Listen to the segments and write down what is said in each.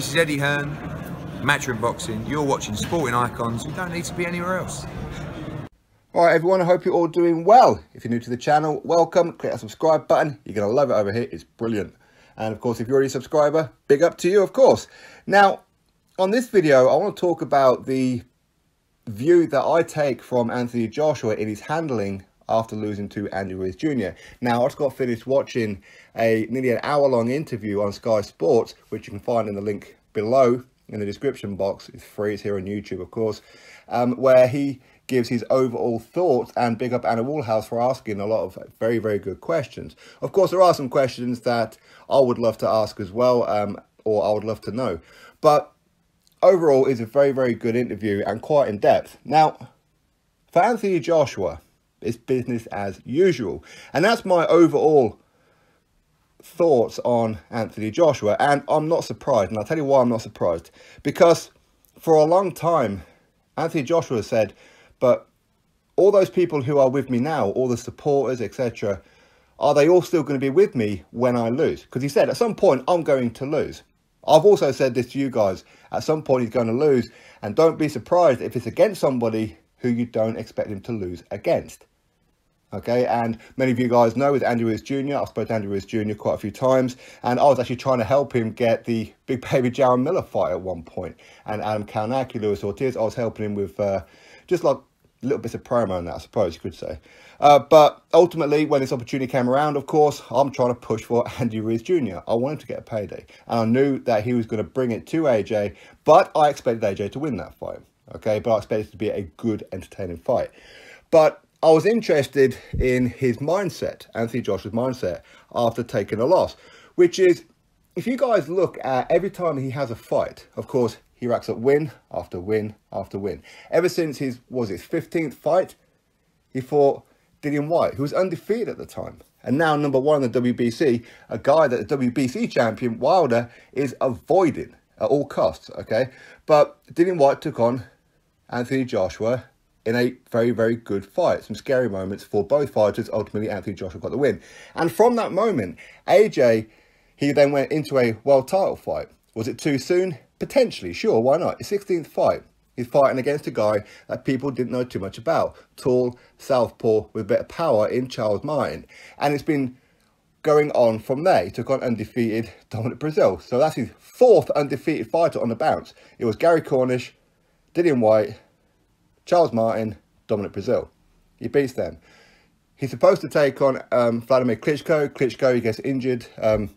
This is Eddie Hearn, Matchroom Boxing. You're watching Sporting Icons. You don't need to be anywhere else. Alright everyone, I hope you're all doing well. If you're new to the channel, welcome. Click that subscribe button. You're going to love it over here. It's brilliant. And of course, if you're already a subscriber, big up to you, of course. Now, on this video, I want to talk about the view that I take from Anthony Joshua in his handling after losing to Andy Ruiz Jr. Now, I just got finished watching nearly an hour-long interview on Sky Sports, which you can find in the link below in the description box. It's free, it's here on YouTube, of course, where he gives his overall thoughts, and big up Anna Woolhouse for asking a lot of very, very good questions. Of course, there are some questions that I would love to ask as well, or I would love to know. But overall, it's a very, very good interview and quite in depth. Now, for Anthony Joshua, it's business as usual. And that's my overall thoughts on Anthony Joshua. And I'm not surprised. And I'll tell you why I'm not surprised. Because for a long time, Anthony Joshua said, but all those people who are with me now, all the supporters, etc., are they all still going to be with me when I lose? Because he said, at some point, I'm going to lose. I've also said this to you guys. At some point, he's going to lose. And don't be surprised if it's against somebody who you don't expect him to lose against. Okay, and many of you guys know with Andy Ruiz Jr. I've spoken to Andy Ruiz Jr. quite a few times, and I was actually trying to help him get the big baby Jaron Miller fight at one point. And Adam Kalnaki, Luis Ortiz, I was helping him with just like little bits of promo on that, I suppose you could say. But ultimately, when this opportunity came around, of course, I'm trying to push for Andy Ruiz Jr. I wanted to get a payday, and I knew that he was going to bring it to AJ, but I expected AJ to win that fight. Okay, but I expected it to be a good, entertaining fight. But I was interested in his mindset, Anthony Joshua's mindset, after taking a loss, which is, if you guys look at every time he has a fight, of course, he racks up win after win after win. Ever since his 15th fight, he fought Dillian Whyte, who was undefeated at the time, and now #1 in the WBC, a guy that the WBC champion, Wilder, is avoiding at all costs, okay? But Dillian Whyte took on Anthony Joshua in a very, very good fight. Some scary moments for both fighters. Ultimately, Anthony Joshua got the win. And from that moment, AJ, he then went into a world title fight. Was it too soon? Potentially, sure, why not? His 16th fight. He's fighting against a guy that people didn't know too much about. Tall, southpaw, with a bit of power in Charles Martin. And it's been going on from there. He took on undefeated Dominic Breazeale. So that's his 4th undefeated fighter on the bounce. It was Gary Cornish, Dillian Whyte, Charles Martin, Dominic Breazeale. He beats them. He's supposed to take on Vladimir Klitschko. Klitschko, he gets injured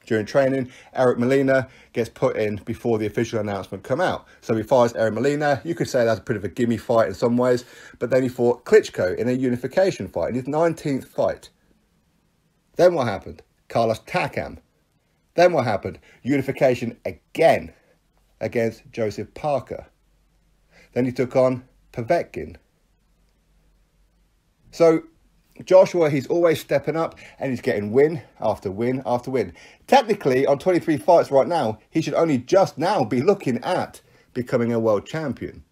during training. Eric Molina gets put in before the official announcement come out. So he fights Eric Molina. You could say that's a bit of a gimme fight in some ways. But then he fought Klitschko in a unification fight, in his 19th fight. Then what happened? Carlos Takam. Then what happened? Unification again against Joseph Parker. Then he took on Povetkin. So Joshua, he's always stepping up and he's getting win after win after win. Technically, on 23 fights right now, he should only just now be looking at becoming a world champion.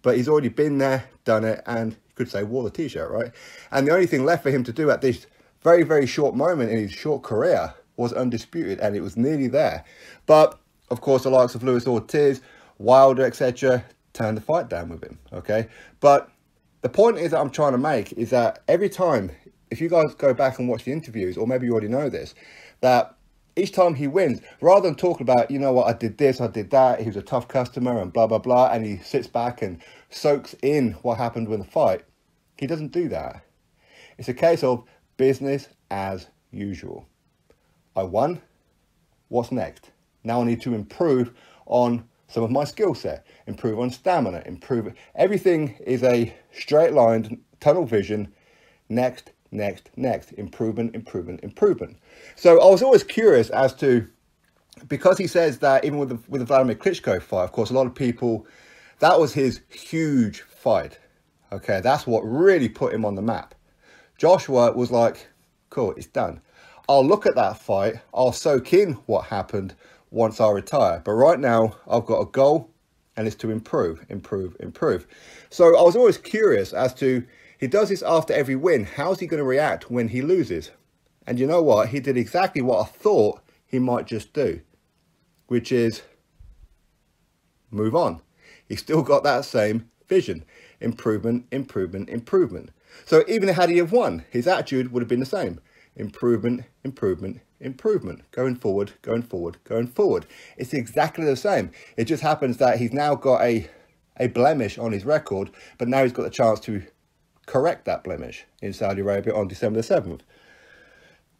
But he's already been there, done it, and you could say wore the t-shirt, right? And the only thing left for him to do at this very, very short moment in his short career was undisputed, and it was nearly there. But, of course, the likes of Luis Ortiz, Wilder, etc., turned the fight down with him, okay? But the point is that I'm trying to make is that every time, if you guys go back and watch the interviews, or maybe you already know this, that each time he wins, rather than talking about, you know what, I did this, I did that, he was a tough customer and blah, blah, blah, and he sits back and soaks in what happened with the fight, he doesn't do that. It's a case of business as usual. I won. What's next? Now I need to improve on some of my skill set, improve on stamina, improve. Everything is a straight line, tunnel vision. Next, next, next. Improvement, improvement, improvement. So I was always curious as to, because he says that even with the Vladimir Klitschko fight, of course, a lot of people, that was his huge fight. Okay, that's what really put him on the map. Joshua was like, cool, it's done. I'll look at that fight. I'll soak in what happened once I retire. But right now, I've got a goal, and it's to improve, improve, improve. So I was always curious as to, he does this after every win. How's he going to react when he loses? And you know what? He did exactly what I thought he might just do, which is move on. He's still got that same vision. Improvement, improvement, improvement. So even had he have won, his attitude would have been the same. Improvement, improvement, improvement. Going forward, going forward, going forward. It's exactly the same. It just happens that he's now got a blemish on his record, but now he's got the chance to correct that blemish in Saudi Arabia on December the 7th.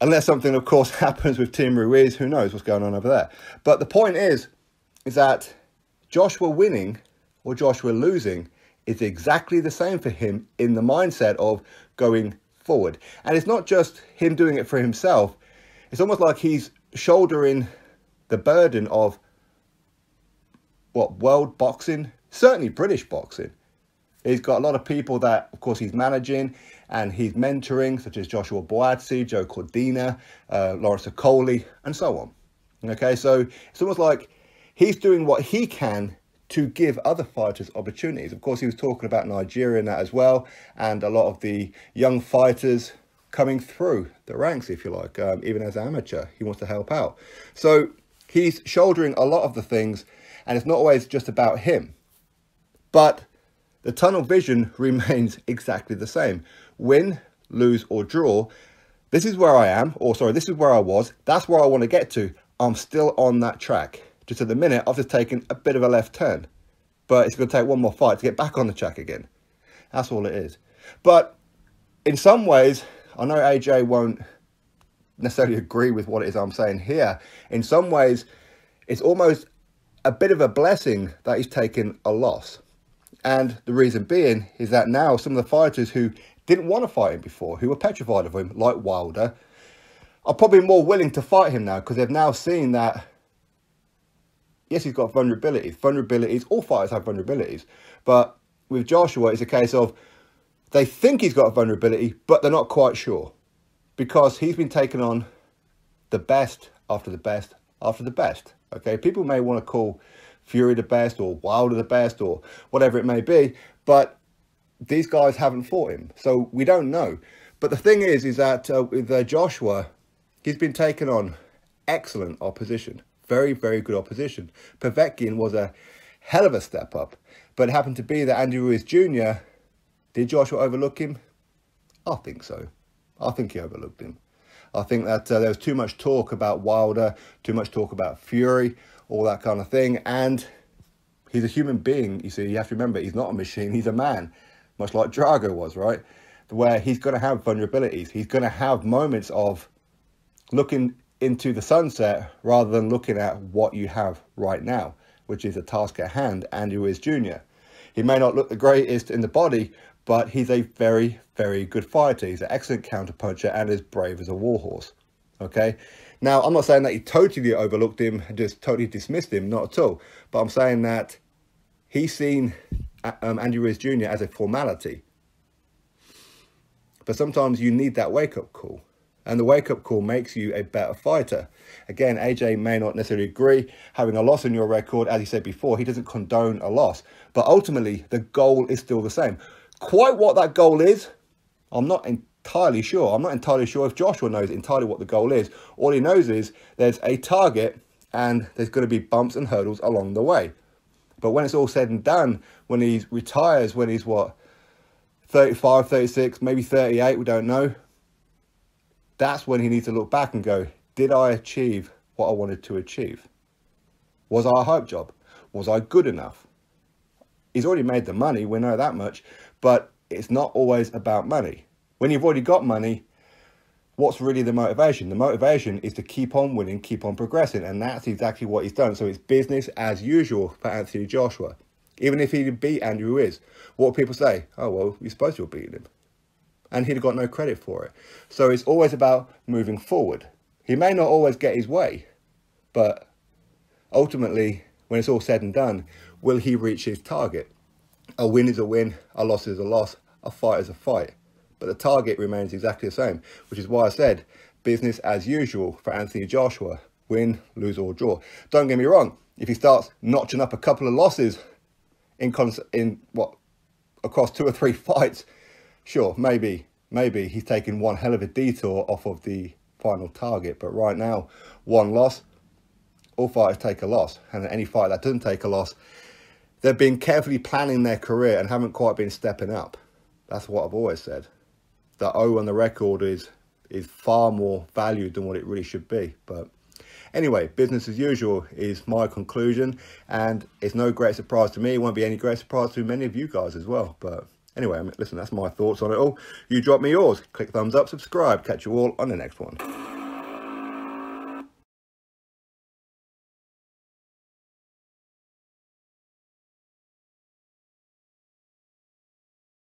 Unless something, of course, happens with Team Ruiz, who knows what's going on over there. But the point is that Joshua winning or Joshua losing is exactly the same for him in the mindset of going forward. And it's not just him doing it for himself. It's almost like he's shouldering the burden of, what, world boxing? Certainly British boxing. He's got a lot of people that, of course, he's managing and he's mentoring, such as Joshua Boazzi, Joe Cordina, Lawrence Okoli, and so on. Okay, so it's almost like he's doing what he can to give other fighters opportunities. Of course, he was talking about Nigeria and that as well, and a lot of the young fighters coming through the ranks, if you like, even as an amateur. He wants to help out. So he's shouldering a lot of the things, and it's not always just about him. But the tunnel vision remains exactly the same. Win, lose, or draw. This is where I am, or sorry, this is where I was. That's where I want to get to. I'm still on that track. Just at the minute, I've just taken a bit of a left turn. But it's going to take one more fight to get back on the track again. That's all it is. But in some ways, I know AJ won't necessarily agree with what it is I'm saying here. In some ways, it's almost a bit of a blessing that he's taken a loss. And the reason being is that now some of the fighters who didn't want to fight him before, who were petrified of him, like Wilder, are probably more willing to fight him now because they've now seen that, yes, he's got vulnerabilities. Vulnerabilities, all fighters have vulnerabilities. But with Joshua, it's a case of they think he's got a vulnerability, but they're not quite sure. Because he's been taking on the best after the best after the best. Okay, people may want to call Fury the best or Wilder the best or whatever it may be, but these guys haven't fought him, so we don't know. But the thing is that with Joshua, he's been taking on excellent opposition, very, very good opposition. Povetkin was a hell of a step up, but it happened to be that Andy Ruiz Jr., did Joshua overlook him? I think so. I think he overlooked him. I think that there was too much talk about Wilder, too much talk about Fury, all that kind of thing. And he's a human being. You see, you have to remember, he's not a machine. He's a man, much like Drago was, right? Where he's going to have vulnerabilities. He's going to have moments of looking into the sunset rather than looking at what you have right now, which is a task at hand, Andy Ruiz Jr. He may not look the greatest in the body, but he's a very, very good fighter. He's an excellent counterpuncher and as brave as a warhorse. Okay? Now, I'm not saying that he totally overlooked him and just totally dismissed him, not at all. But I'm saying that he's seen Andy Ruiz Jr. as a formality. But sometimes you need that wake-up call. And the wake-up call makes you a better fighter. Again, AJ may not necessarily agree. Having a loss in your record, as he said before, he doesn't condone a loss. But ultimately, the goal is still the same. Quite what that goal is, I'm not entirely sure. I'm not entirely sure if Joshua knows entirely what the goal is. All he knows is there's a target and there's going to be bumps and hurdles along the way. But when it's all said and done, when he retires, when he's what, 35, 36, maybe 38, we don't know. That's when he needs to look back and go, did I achieve what I wanted to achieve? Was I a hype job? Was I good enough? He's already made the money, we know that much, but it's not always about money. When you've already got money, what's really the motivation? The motivation is to keep on winning, keep on progressing, and that's exactly what he's done. So it's business as usual for Anthony Joshua. Even if he beat Andy Ruiz, what would people say? Oh, well, you're supposed to have beaten him. And he'd have got no credit for it. So it's always about moving forward. He may not always get his way, but ultimately, when it's all said and done, will he reach his target? A win is a win, a loss is a loss, a fight is a fight. But the target remains exactly the same, which is why I said business as usual for Anthony Joshua. Win, lose or draw. Don't get me wrong, if he starts notching up a couple of losses across 2 or 3 fights, sure, maybe he's taking one hell of a detour off of the final target. But right now, one loss, all fighters take a loss. And any fight that doesn't take a loss they've been carefully planning their career and haven't quite been stepping up. That's what I've always said. The O on the record is far more valued than what it really should be. But anyway, business as usual is my conclusion, and it's no great surprise to me. It won't be any great surprise to many of you guys as well. But anyway, listen, that's my thoughts on it all. You drop me yours. Click thumbs up, subscribe. Catch you all on the next one.